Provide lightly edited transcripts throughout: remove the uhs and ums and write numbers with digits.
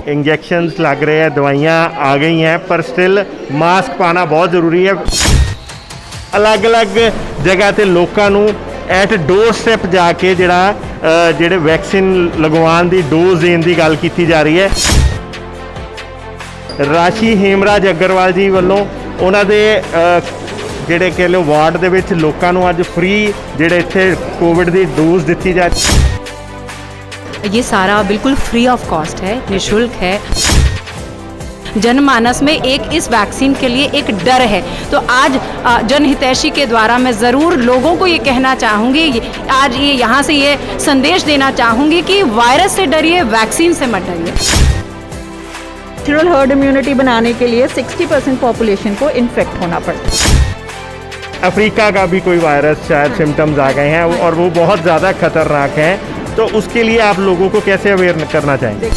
Injections लग रहे हैं, दवाइयाँ आ गई हैं, पर स्टिल मास्क पाना बहुत ज़रूरी है। अलग अलग जगह ते लोगों नूं एट डोर स्टैप जाके ਜਿਹੜੇ वैक्सीन लगवाउण दी डोज देण दी गल कीती जा रही है। राशि हेमराज अग्रवाल जी ਵੱਲੋਂ ਉਹਨਾਂ ਦੇ ਜਿਹੜੇ कह लो वार्ड ਦੇ ਵਿੱਚ ਲੋਕਾਂ ਨੂੰ ਅੱਜ फ्री ਜਿਹੜੇ ਇੱਥੇ कोविड ਦੀ डोज ਦਿੱਤੀ जा ये सारा बिल्कुल फ्री ऑफ कॉस्ट है, निःशुल्क है। जनमानस में एक इस वैक्सीन के लिए एक डर है, तो आज जनहितैषी के द्वारा मैं ज़रूर लोगों को ये कहना चाहूँगी, आज ये यहाँ से ये संदेश देना चाहूँगी कि वायरस से डरिए, वैक्सीन से मत डरिए। नेचुरल हर्ड इम्यूनिटी बनाने के लिए 60% पॉपुलेशन को इन्फेक्ट होना पड़ता है। अफ्रीका का भी कोई वायरस शायद सिम्टम्स आ गए हैं और वो बहुत ज़्यादा खतरनाक हैं, तो उसके लिए आप लोगों को कैसे अवेयर करना चाहेंगे?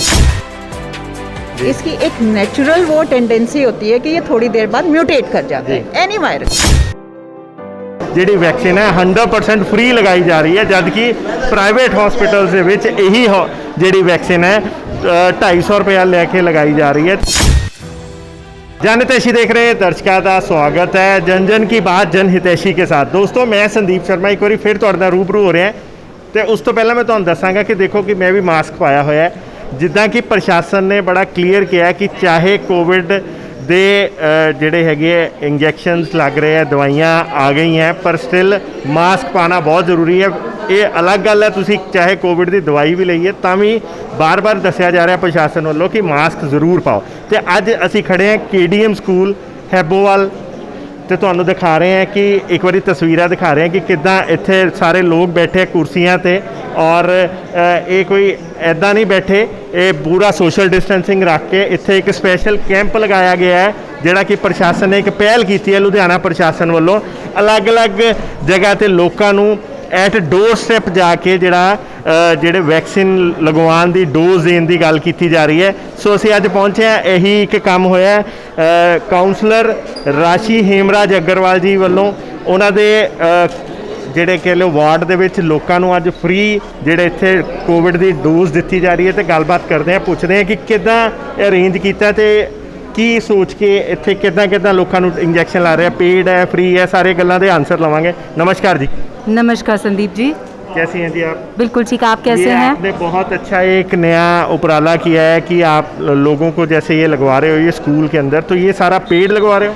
इसकी एक नेचुरल वो टेंडेंसी होती है कि ये थोड़ी देर बाद म्यूटेट कर जाता है, एनी वायरस। ਜਿਹੜੀ वैक्सीन है 100% फ्री लगाई जा रही है, जबकि प्राइवेट हॉस्पिटल्स ਦੇ ਵਿੱਚ ਇਹੀ ਜਿਹੜੀ वैक्सीन है 250 रुपया लेके लगाई जा रही है। जनहितैषी देख रहे दर्शकों का स्वागत है जन जन की बात जनहितैषी के साथ। दोस्तों मैं संदीप शर्मा एक बार फिर तुहाडे नाल रूबरू हो रहा है, तो उस तो पहले मैं तुहानूं दसांगा कि देखो कि मैं भी मास्क पाया होया है। जिद्दां कि प्रशासन ने बड़ा क्लीयर किया कि चाहे कोविड दे ਜਿਹੜੇ ਹੈਗੇ इंजैक्शनस लग रहे हैं, दवाइयाँ आ गई हैं, पर स्टिल मास्क पाना बहुत ज़रूरी है। ये अलग गल है तुसी चाहे कोविड की दवाई भी लईए तां भी बार बार दस्सिया जा रहा प्रशासन वालों कि मास्क जरूर पाओ। तो अज असी खड़े हैं KDM स्कूल हैबोवाल, तो तुहानूं दिखा रहे हैं कि एक बारी तस्वीरां दिखा रहे हैं कि किद्दां इत्थे सारे लोग बैठे कुर्सियां ते, और ये कोई ऐदा नहीं बैठे, ये पूरा सोशल डिस्टेंसिंग रख के इत्थे एक स्पैशल कैंप लगाया गया है, जिहड़ा कि प्रशासन ने एक पहल की है लुधियाना प्रशासन वालों। अलग अलग जगह ते लोगों नूं एट डोर स्टैप जाके ਜਿਹੜੇ वैक्सीन लगवाउण दी डोज देण दी गल कीती जा रही है। सो असीं अज पहुंचे हैं, यही एक काम होया काउंसलर राशि हेमराज अग्रवाल जी ਵੱਲੋਂ ਉਹਨਾਂ ਦੇ ਜਿਹੜੇ कह लो वार्ड ਦੇ ਵਿੱਚ ਲੋਕਾਂ ਨੂੰ ਅੱਜ फ्री ਜਿਹੜੇ ਇੱਥੇ कोविड ਦੀ डोज ਦਿੱਤੀ जा रही है। तो गलबात करते हैं, पुछते हैं कि किद्दां अरेंज किया ते की सोच के इत्थे किद्दां लोगों को इंजैक्शन ला रहे हैं, पेड है फ्री है, सारे गल्लां दे आंसर लवांगे। नमस्कार जी। नमस्कार संदीप जी। कैसी हैं जी आप? बिल्कुल ठीक, आप कैसे हैं? आपने बहुत अच्छा एक नया उपराला किया है कि आप लोगों को जैसे ये लगवा रहे हो ये स्कूल के अंदर, तो ये सारा पेड लगवा रहे हो?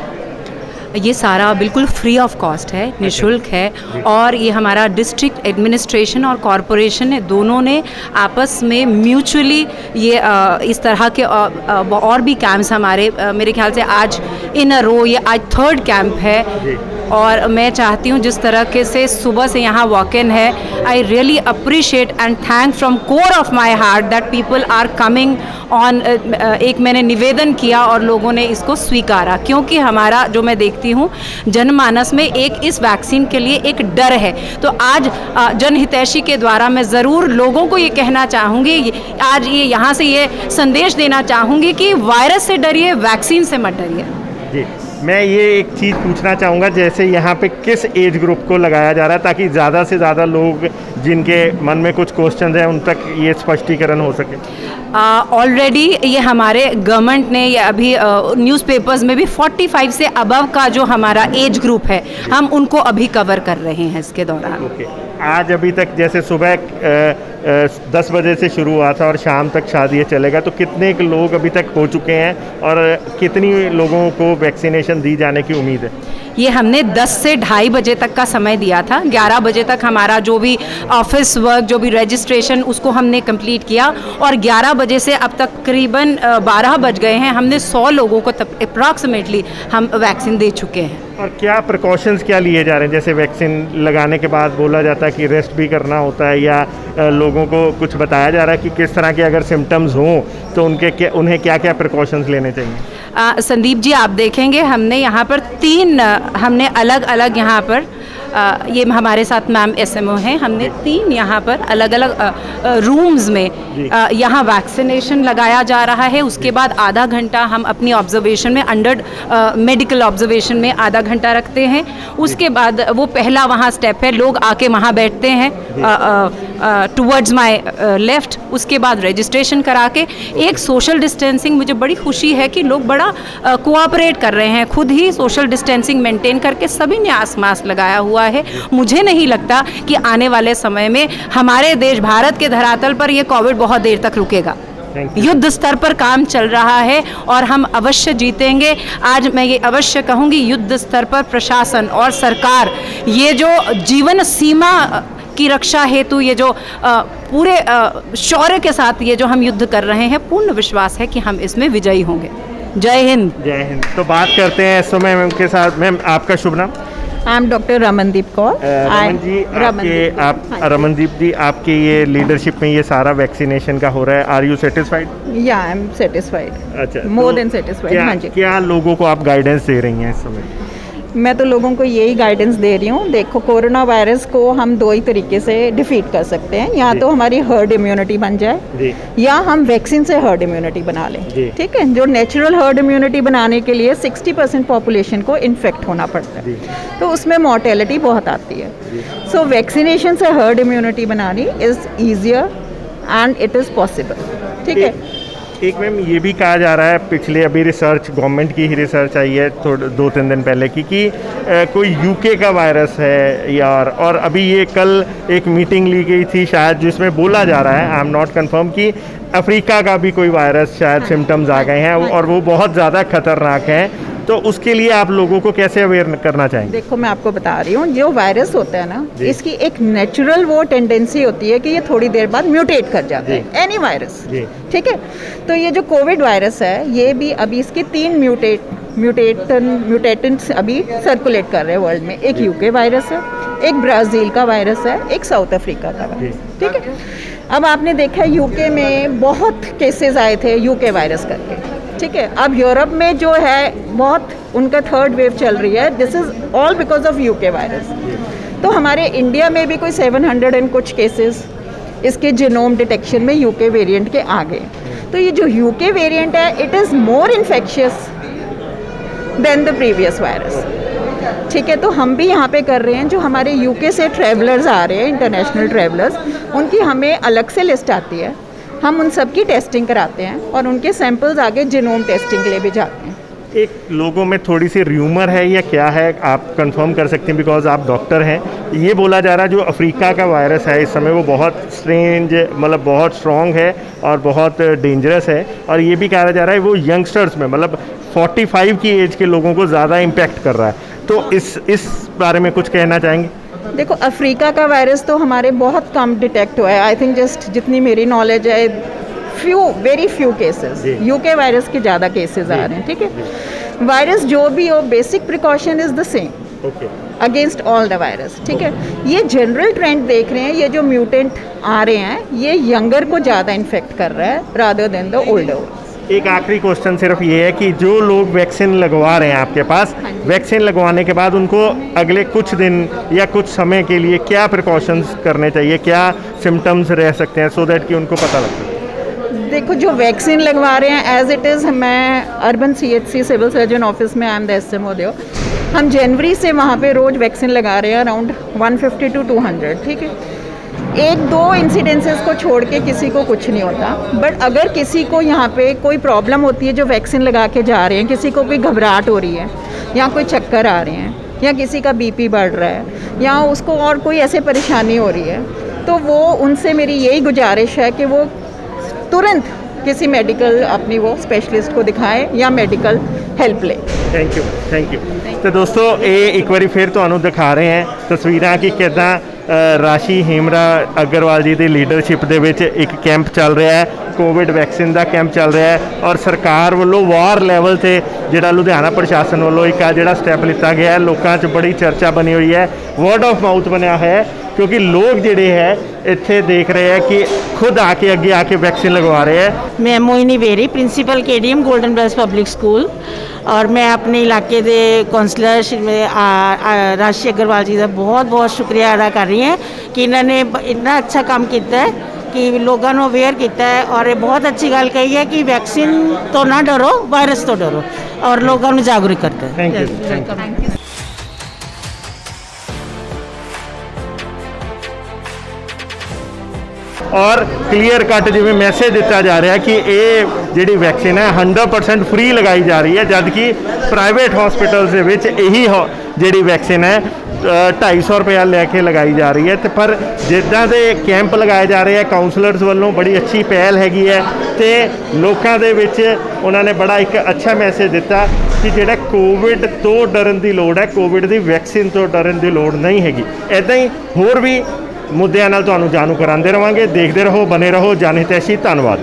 ये सारा बिल्कुल फ्री ऑफ कॉस्ट है, निःशुल्क है, और ये हमारा डिस्ट्रिक्ट एडमिनिस्ट्रेशन और कॉरपोरेशन है, दोनों ने आपस में म्यूचुअली ये इस तरह के और भी कैंप्स हमारे मेरे ख्याल से आज इन अ रो ये आज 3rd कैंप है। और मैं चाहती हूँ जिस तरह के से सुबह से यहाँ वॉक इन है, I really appreciate and thank from core of my heart that people are coming on. एक मैंने निवेदन किया और लोगों ने इसको स्वीकारा, क्योंकि हमारा जो मैं देखती हूँ जनमानस में एक इस वैक्सीन के लिए एक डर है, तो आज जनहितैषी के द्वारा मैं ज़रूर लोगों को ये कहना चाहूँगी, आज ये यहाँ से ये संदेश देना चाहूँगी कि वायरस से डरिए, वैक्सीन से मत डरिए। जी, मैं ये एक चीज़ पूछना चाहूँगा, जैसे यहाँ पे किस एज ग्रुप को लगाया जा रहा है, ताकि ज़्यादा से ज़्यादा लोग जिनके मन में कुछ क्वेश्चन हैं उन तक ये स्पष्टीकरण हो सके। ऑलरेडी ये हमारे गवर्नमेंट ने ये अभी न्यूज़पेपर्स में भी 45 से अबव का जो हमारा एज ग्रुप है हम उनको अभी कवर कर रहे हैं इसके दौरान। ओके, आज अभी तक जैसे सुबह 10 बजे से शुरू हुआ था और शाम तक शायद ये चलेगा, तो कितने लोग अभी तक हो चुके हैं और कितनी लोगों को वैक्सीनेशन दी जाने की उम्मीद है? ये हमने 10 से 2:30 बजे तक का समय दिया था। 11 बजे तक हमारा जो भी ऑफिस वर्क, जो भी रजिस्ट्रेशन, उसको हमने कंप्लीट किया, और 11 बजे से अब तक करीबन 12 बज गए हैं, हमने 100 लोगों को अप्रॉक्सीमेटली हम वैक्सीन दे चुके हैं। और क्या प्रिकॉशंस क्या लिए जा रहे हैं? जैसे वैक्सीन लगाने के बाद बोला जाता है कि रेस्ट भी करना होता है, या लोगों को कुछ बताया जा रहा है कि किस तरह के अगर सिम्टम्स हों तो उन्हें क्या क्या प्रिकॉशंस लेने चाहिए? संदीप जी, आप देखेंगे हमने यहाँ पर 3 हमने अलग अलग यहाँ पर ये हमारे साथ मैम SMO हैं, हमने 3 यहाँ पर अलग अलग रूम्स में यहाँ वैक्सीनेशन लगाया जा रहा है। उसके बाद आधा घंटा हम अपनी ऑब्जर्वेशन में अंडर मेडिकल ऑब्जर्वेशन में आधा घंटा रखते हैं। उसके बाद वो पहला वहाँ स्टेप है, लोग आके वहाँ बैठते हैं टुवर्ड्स माय लेफ्ट। उसके बाद रजिस्ट्रेशन करा के एक सोशल डिस्टेंसिंग, मुझे बड़ी खुशी है कि लोग बड़ा कोऑपरेट कर रहे हैं, खुद ही सोशल डिस्टेंसिंग मेंटेन करके सभी ने मास्क लगाया हुआ है। मुझे नहीं लगता कि आने वाले समय में हमारे देश भारत के धरातल पर यह कोविड बहुत देर तक रुकेगा। युद्ध स्तर पर काम चल रहा है और हम अवश्य जीतेंगे। आज मैं ये अवश्य कहूँगी, युद्ध स्तर पर प्रशासन और सरकार ये जो जीवन सीमा की रक्षा हेतु ये जो पूरे शौर्य के साथ ये जो हम युद्ध कर रहे हैं, पूर्ण विश्वास है कि हम इसमें विजयी होंगे। जय हिंद। जय हिंद। तो बात करते हैं इस समय मैम के साथ। मैम, आपका शुभ नाम? I am doctor Ramandeep Kaur. Ramandeep ji, आपके ये लीडरशिप में ये सारा वैक्सीनेशन का हो रहा है, आर यू सेटिस्फाइड? या आई एम सेटिस्फाइड, अच्छा, मोर देन सेटिस्फाइड। हाँ जी। क्या लोगों को आप गाइडेंस दे रही हैं इस समय? मैं तो लोगों को यही गाइडेंस दे रही हूँ। देखो, कोरोना वायरस को हम 2 ही तरीके से डिफीट कर सकते हैं, या तो हमारी हर्ड इम्यूनिटी बन जाए या हम वैक्सीन से हर्ड इम्यूनिटी बना लें। ठीक है, जो नेचुरल हर्ड इम्यूनिटी बनाने के लिए 60% पॉपुलेशन को इन्फेक्ट होना पड़ता है, तो उसमें मॉर्टेलिटी बहुत आती है। सो वैक्सीनेशन से हर्ड इम्यूनिटी बनानी is easier and it is possible. ठीक है। एक मैम ये भी कहा जा रहा है, पिछले अभी रिसर्च, गवर्नमेंट की ही रिसर्च आई है 2-3 दिन पहले की, कि कोई यूके का वायरस है यार, और अभी ये कल एक मीटिंग ली गई थी शायद, जिसमें बोला जा रहा है, आई एम नॉट कंफर्म, कि अफ्रीका का भी कोई वायरस शायद सिम्टम्स आ गए हैं और वो बहुत ज़्यादा खतरनाक हैं। तो उसके लिए आप लोगों को कैसे अवेयर करना चाहेंगे? देखो, मैं आपको बता रही हूँ, जो वायरस होता है ना, इसकी एक नेचुरल वो टेंडेंसी होती है कि ये थोड़ी देर बाद म्यूटेट कर जाता है, एनी वायरस। ठीक है। तो ये जो कोविड वायरस है, ये भी अभी इसके 3 म्यूटेटेंट्स अभी सर्कुलेट कर रहे हैं वर्ल्ड में। एक यूके वायरस है, एक ब्राज़ील का वायरस है, एक साउथ अफ्रीका का वायरस। ठीक है। अब आपने देखा यूके में बहुत केसेस आए थे यूके वायरस करके। ठीक है। अब यूरोप में जो है बहुत उनका 3rd वेव चल रही है। This is all because of UK virus. तो हमारे इंडिया में भी कोई 700 एंड कुछ केसेस इसके जीनोम डिटेक्शन में यूके वेरिएंट के आ गए। तो ये जो यूके वेरिएंट है, it is more infectious than the previous virus. ठीक है। तो हम भी यहाँ पे कर रहे हैं, जो हमारे यूके से ट्रैवलर्स आ रहे हैं, इंटरनेशनल ट्रैवलर्स, उनकी हमें अलग से लिस्ट आती है। हम उन सब की टेस्टिंग कराते हैं और उनके सैंपल्स आगे जीनोम टेस्टिंग के लिए भी जाते हैं। एक लोगों में थोड़ी सी र्यूमर है या क्या है, आप कंफर्म कर सकते हैं बिकॉज आप डॉक्टर हैं। ये बोला जा रहा है जो अफ्रीका का वायरस है इस समय, वो बहुत स्ट्रेंज, मतलब बहुत स्ट्रॉन्ग है और बहुत डेंजरस है, और ये भी कहा जा रहा है वो यंगस्टर्स में, मतलब 45 की एज के लोगों को ज़्यादा इम्पैक्ट कर रहा है। तो इस बारे में कुछ कहना चाहेंगे? देखो, अफ्रीका का वायरस तो हमारे बहुत कम डिटेक्ट हुआ है। आई थिंक जस्ट जितनी मेरी नॉलेज है, very few cases. UK virus के ज़्यादा केसेस आ रहे हैं। ठीक है। वायरस जो भी हो, basic precaution is the same against all the virus. ठीक है। ये जनरल ट्रेंड देख रहे हैं, ये जो म्यूटेंट आ रहे हैं, ये यंगर को ज़्यादा इन्फेक्ट कर रहा है रादर देन द ओल्डर। एक आखिरी क्वेश्चन सिर्फ ये है कि जो लोग वैक्सीन लगवा रहे हैं आपके पास, वैक्सीन लगवाने के बाद उनको अगले कुछ दिन या कुछ समय के लिए क्या प्रिकॉशंस करने चाहिए, क्या सिम्टम्स रह सकते हैं, सो दैट कि उनको पता लग सके? देखो, जो वैक्सीन लगवा रहे हैं, एज इट इज़, मैं urban CHC civil surgeon office में, I am the SMO Dev, हम जनवरी से वहाँ पे रोज़ वैक्सीन लगा रहे हैं, अराउंड 150 to 200। ठीक है। 1-2 इंसिडेंसेस को छोड़ के किसी को कुछ नहीं होता। बट अगर किसी को यहाँ पे कोई प्रॉब्लम होती है, जो वैक्सीन लगा के जा रहे हैं, किसी को कोई घबराहट हो रही है, या कोई चक्कर आ रहे हैं, या किसी का BP बढ़ रहा है, या उसको और कोई ऐसे परेशानी हो रही है, तो वो उनसे मेरी यही गुजारिश है कि वो तुरंत किसी मेडिकल अपनी वो स्पेशलिस्ट को दिखाएं या मेडिकल हेल्प ले। Thank you. तो दोस्तों, ये एक बार फिर ਤੁਹਾਨੂੰ ਦਿਖਾ ਰਹੇ हैं ਤਸਵੀਰਾਂ ਕਿ ਕਿੱਦਾਂ ਰਾਸ਼ੀ ਹੇਮਰਾ ਅਗਰਵਾਲ ਜੀ ਦੀ ਲੀਡਰਸ਼ਿਪ ਦੇ ਵਿੱਚ ਇੱਕ ਕੈਂਪ ਚੱਲ ਰਿਹਾ ਹੈ, ਕੋਵਿਡ ਵੈਕਸੀਨ ਦਾ ਕੈਂਪ ਚੱਲ ਰਿਹਾ ਹੈ, ਔਰ ਸਰਕਾਰ ਵੱਲੋਂ ਵਾਰ ਲੈਵਲ ਤੇ ਜਿਹੜਾ ਲੁਧਿਆਣਾ ਪ੍ਰਸ਼ਾਸਨ ਵੱਲੋਂ ਇੱਕ ਆ ਜਿਹੜਾ ਸਟੈਪ ਲਿੱਤਾ ਗਿਆ ਹੈ, ਲੋਕਾਂ 'ਚ ਬੜੀ ਚਰਚਾ ਬਣੀ ਹੋਈ ਹੈ, ਵਰਡ ਆਫ ਮਾਊਥ ਬਣਿਆ ਹੋਇਆ ਹੈ क्योंकि लोग जिहड़े है इत्थे देख रहे हैं कि खुद आके अगे आके वैक्सीन लगवा रहे हैं। मैं Mohini Beri principal KDM golden bells public school और मैं अपने इलाके के कौंसलर राशि अग्रवाल जी का बहुत बहुत शुक्रिया अदा कर रही हैं कि इन्होंने इतना अच्छा काम किया है कि लोगों को अवेयर किया है और ये बहुत अच्छी गल कही है कि वैक्सीन तो ना डरो, वायरस तो डरो और लोगों को जागरूक करता है। Thank you. और क्लीयर कट जिवें मैसेज दिता जा रहा है कि ये जिहड़ी वैक्सीन है 100% फ्री लगाई जा रही है, जबकि प्राइवेट हॉस्पिटल्स दे विच यही जिहड़ी वैक्सीन है 250 रुपया लैके लगाई जा रही है। तो पर जिद्दां दे कैंप लगाए जा रहे हैं काउंसलर्स वालों बड़ी अच्छी पहल हैगी है तो लोगों दे विच उन्होंने बड़ा एक अच्छा मैसेज दिता कि जिहड़ा कोविड तो डरन की लोड़ है, कोविड की वैक्सीन तो डरन की लोड़ नहीं हैगी। इदां ही होर भी मुद्दਿਆਂ ਨਾਲ ਤੁਹਾਨੂੰ ਜਾਣੂ ਕਰਾਉਂਦੇ ਰਵਾਂਗੇ। देखते रहो, बने रहो जन हितैषी। धन्यवाद।